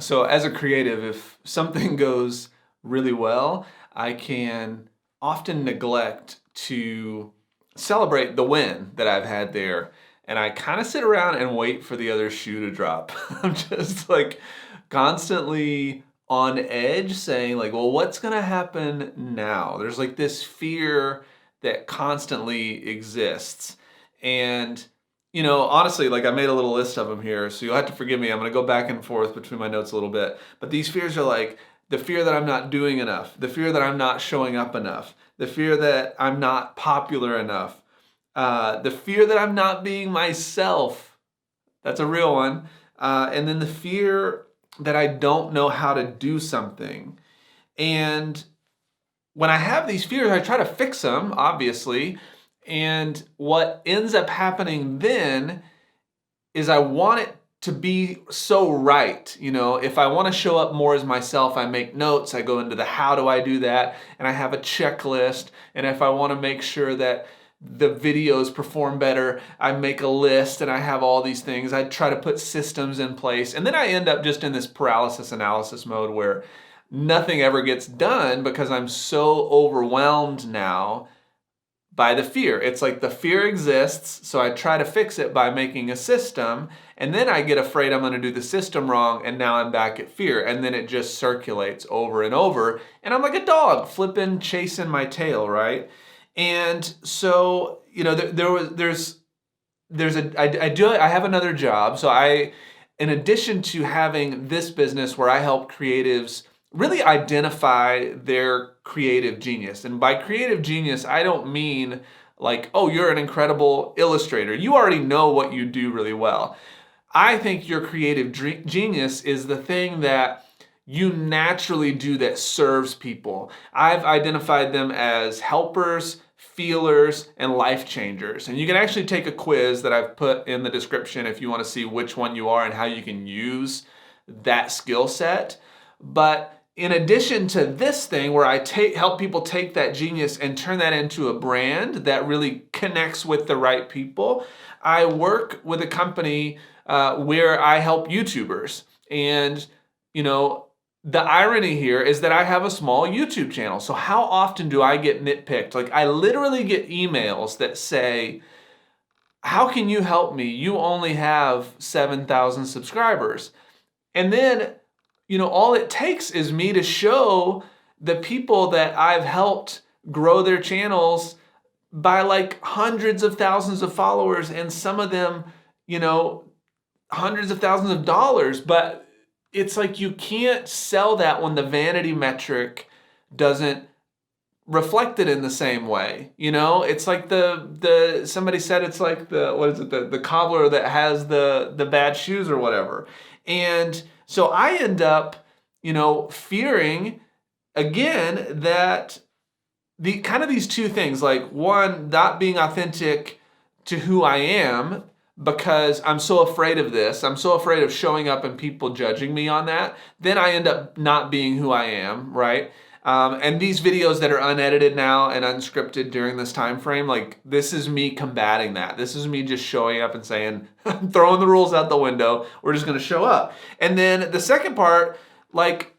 So as a creative, if something goes really well, I can often neglect to celebrate the win that I've had there. And I kind of sit around and wait for the other shoe to drop. I'm just like constantly on edge saying like, well, what's going to happen now? There's like this fear that constantly exists. And honestly, like I made a little list of them here, so you'll have to forgive me. I'm going to go back and forth between my notes a little bit. But these fears are like the fear that I'm not doing enough, the fear that I'm not showing up enough, the fear that I'm not popular enough, the fear that I'm not being myself. That's a real one. And then the fear that I don't know how to do something. And when I have these fears, I try to fix them, obviously. And what ends up happening then is I want it to be so right. If I want to show up more as myself, I make notes, I go into the how do I do that, and I have a checklist. And if I want to make sure that the videos perform better, I make a list and I have all these things. I try to put systems in place. And then I end up just in this paralysis analysis mode where nothing ever gets done because I'm so overwhelmed now by the fear. It's like the fear exists, so I try to fix it by making a system, and then I get afraid I'm going to do the system wrong, and now I'm back at fear, and then it just circulates over and over, and I'm like a dog flipping, chasing my tail, right? And so, I have another job, so in addition to having this business where I help creatives really identify their creative genius. And by creative genius, I don't mean like, oh, you're an incredible illustrator. You already know what you do really well. I think your creative genius is the thing that you naturally do that serves people. I've identified them as helpers, feelers, and life changers. And you can actually take a quiz that I've put in the description if you want to see which one you are and how you can use that skill set. But in addition to this thing where I help people take that genius and turn that into a brand that really connects with the right people, I work with a company where I help YouTubers. And, the irony here is that I have a small YouTube channel. So how often do I get nitpicked? Like I literally get emails that say, how can you help me? You only have 7,000 subscribers. And then all it takes is me to show the people that I've helped grow their channels by like hundreds of thousands of followers, and some of them, hundreds of thousands of dollars. But it's like you can't sell that when the vanity metric doesn't reflect it in the same way. It's like somebody said it's like the cobbler that has the bad shoes or whatever. And so I end up, fearing again that the kind of these two things, like one, not being authentic to who I am because I'm so afraid of this. I'm so afraid of showing up and people judging me on that. Then I end up not being who I am, right? And these videos that are unedited now and unscripted during this time frame, like this is me combating that. This is me just showing up and saying, I'm throwing the rules out the window. We're just going to show up. And then the second part, like,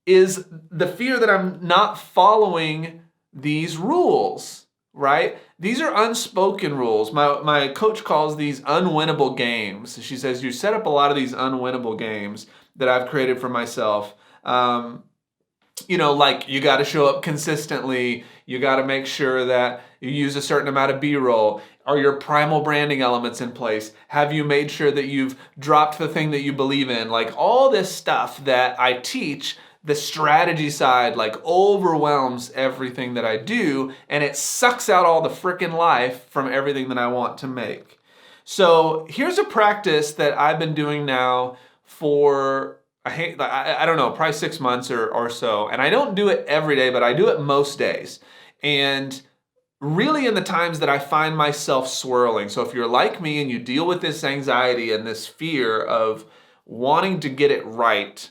is the fear that I'm not following these rules, right? These are unspoken rules. My coach calls these unwinnable games. She says, you set up a lot of these unwinnable games that I've created for myself. Like you got to show up consistently. You got to make sure that you use a certain amount of B-roll. Are your primal branding elements in place? Have you made sure that you've dropped the thing that you believe in? Like all this stuff that I teach, the strategy side like overwhelms everything that I do, and it sucks out all the frickin' life from everything that I want to make. So here's a practice that I've been doing now for I don't know, probably 6 months or so. And I don't do it every day, but I do it most days. And really in the times that I find myself swirling. So if you're like me and you deal with this anxiety and this fear of wanting to get it right,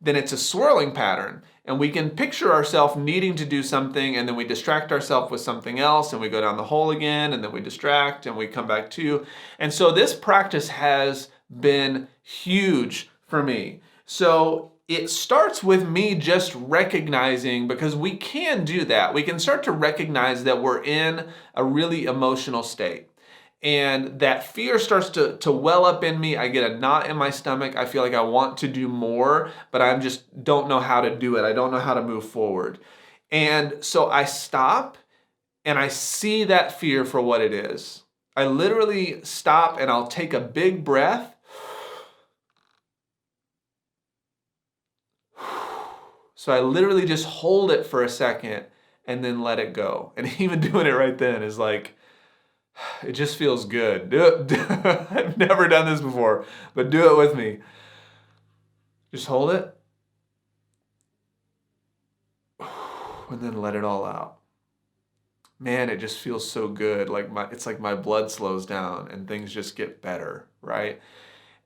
then it's a swirling pattern. And we can picture ourselves needing to do something, and then we distract ourselves with something else, and we go down the hole again, and then we distract, and we come back to. And so this practice has been huge for me. So it starts with me just recognizing, because we can do that. We can start to recognize that we're in a really emotional state. And that fear starts to well up in me. I get a knot in my stomach. I feel like I want to do more, but I just don't know how to do it. I don't know how to move forward. And so I stop and I see that fear for what it is. I literally stop and I'll take a big breath. So I literally just hold it for a second and then let it go. And even doing it right then is like, it just feels good. Do it. I've never done this before, but do it with me. Just hold it and then let it all out. Man, it just feels so good. It's like my blood slows down and things just get better, right?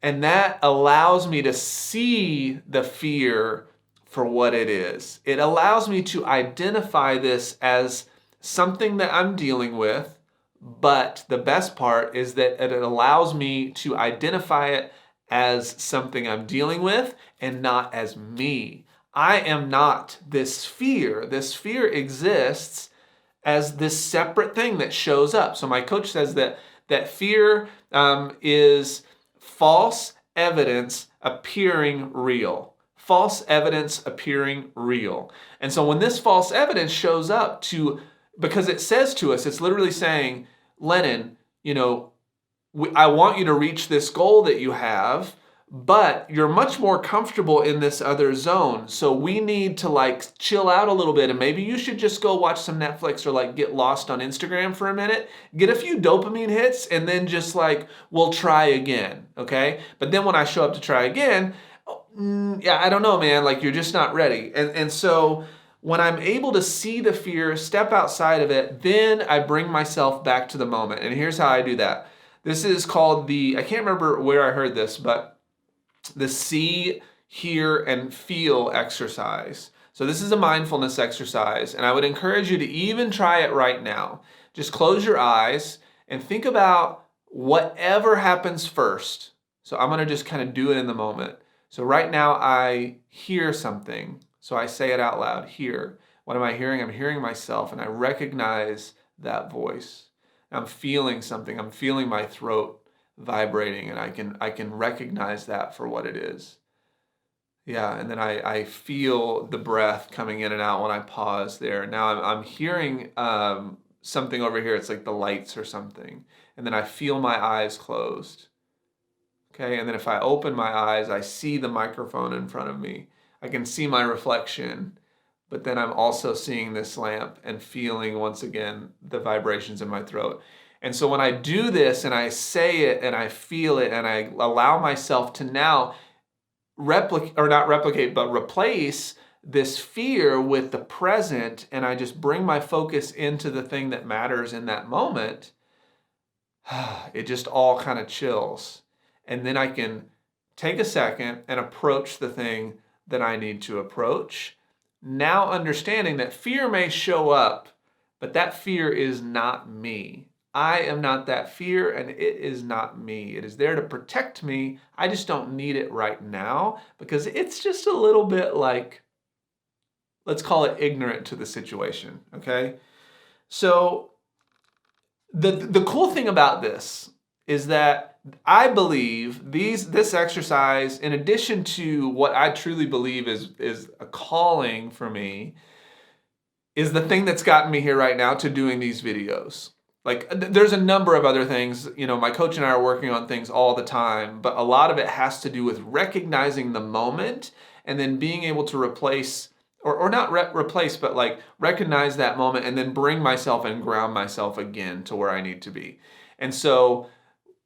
And that allows me to see the fear for what it is. It allows me to identify this as something that I'm dealing with, but the best part is that it allows me to identify it as something I'm dealing with and not as me. I am not this fear. This fear exists as this separate thing that shows up. So my coach says that fear is false evidence appearing real. False evidence appearing real. And so when this false evidence shows up because it says to us, it's literally saying, Lennon, I want you to reach this goal that you have, but you're much more comfortable in this other zone. So we need to chill out a little bit, and maybe you should just go watch some Netflix or get lost on Instagram for a minute, get a few dopamine hits, and then just we'll try again, okay? But then when I show up to try again, yeah, I don't know, man, you're just not ready. And so when I'm able to see the fear, step outside of it, then I bring myself back to the moment. And here's how I do that. This is called I can't remember where I heard this, but the see, hear, and feel exercise. So this is a mindfulness exercise, and I would encourage you to even try it right now. Just close your eyes and think about whatever happens first. So I'm going to just kind of do it in the moment. So right now I hear something. So I say it out loud, hear. What am I hearing? I'm hearing myself, and I recognize that voice. I'm feeling something. I'm feeling my throat vibrating, and I can recognize that for what it is. Yeah, and then I feel the breath coming in and out when I pause there. Now I'm hearing something over here. It's like the lights or something. And then I feel my eyes closed. Okay, and then if I open my eyes, I see the microphone in front of me. I can see my reflection, but then I'm also seeing this lamp and feeling once again the vibrations in my throat. And so when I do this and I say it and I feel it and I allow myself to now replace this fear with the present, and I just bring my focus into the thing that matters in that moment, it just all kind of chills. And then I can take a second and approach the thing that I need to approach. Now understanding that fear may show up, but that fear is not me. I am not that fear, and it is not me. It is there to protect me. I just don't need it right now because it's just a little bit let's call it ignorant to the situation, okay? So the cool thing about this is that I believe this exercise, in addition to what I truly believe is a calling for me, is the thing that's gotten me here right now to doing these videos. There's a number of other things, my coach and I are working on things all the time, but a lot of it has to do with recognizing the moment and then being able to replace, or not replace, but recognize that moment and then bring myself and ground myself again to where I need to be. And so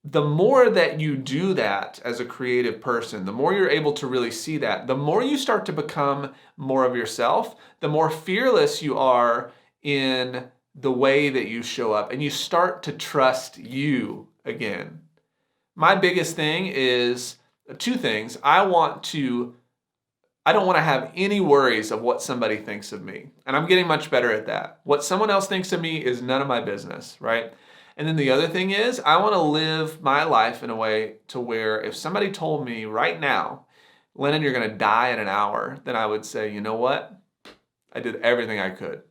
the more that you do that as a creative person, the more you're able to really see that, the more you start to become more of yourself, the more fearless you are in the way that you show up, and you start to trust you again. My biggest thing is two things. I don't want to have any worries of what somebody thinks of me. And I'm getting much better at that. What someone else thinks of me is none of my business, right? And then the other thing is I want to live my life in a way to where if somebody told me right now, Lennon, you're going to die in an hour, then I would say, you know what? I did everything I could.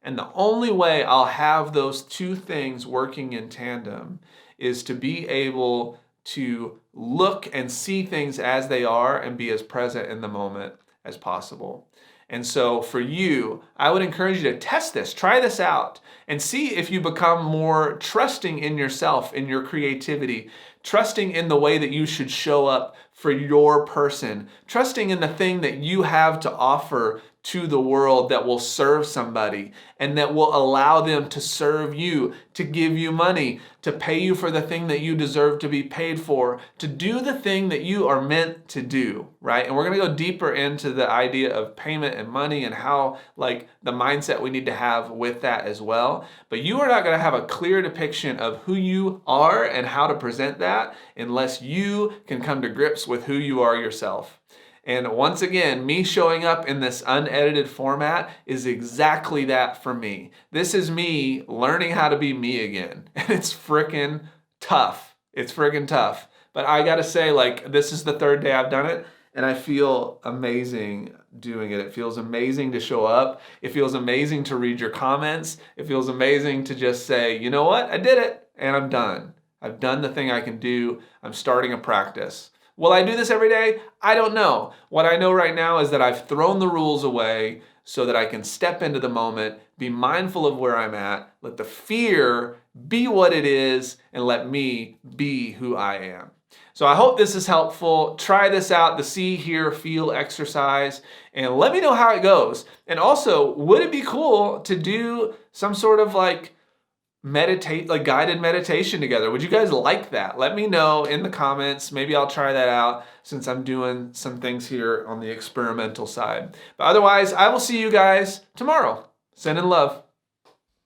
And the only way I'll have those two things working in tandem is to be able to look and see things as they are and be as present in the moment as possible. And so for you, I would encourage you to test this, try this out, and see if you become more trusting in yourself, in your creativity, trusting in the way that you should show up for your person, trusting in the thing that you have to offer to the world that will serve somebody and that will allow them to serve you, to give you money, to pay you for the thing that you deserve to be paid for, to do the thing that you are meant to do, right? And we're going to go deeper into the idea of payment and money and how, like, the mindset we need to have with that as well. But you are not going to have a clear depiction of who you are and how to present that unless you can come to grips with who you are yourself. And once again, me showing up in this unedited format is exactly that for me. This is me learning how to be me again. And it's freaking tough. It's freaking tough. But I gotta say, like, this is the third day I've done it, and I feel amazing doing it. It feels amazing to show up. It feels amazing to read your comments. It feels amazing to just say, you know what? I did it, and I'm done. I've done the thing I can do. I'm starting a practice. Will I do this every day? I don't know. What I know right now is that I've thrown the rules away so that I can step into the moment, be mindful of where I'm at, let the fear be what it is, and let me be who I am. So I hope this is helpful. Try this out, the see, hear, feel exercise, and let me know how it goes. And also, would it be cool to do some sort of like guided meditation together? Would you guys like that? Let me know in the comments. Maybe I'll try that out since I'm doing some things here on the experimental side. But otherwise, I will see you guys tomorrow. Sending love.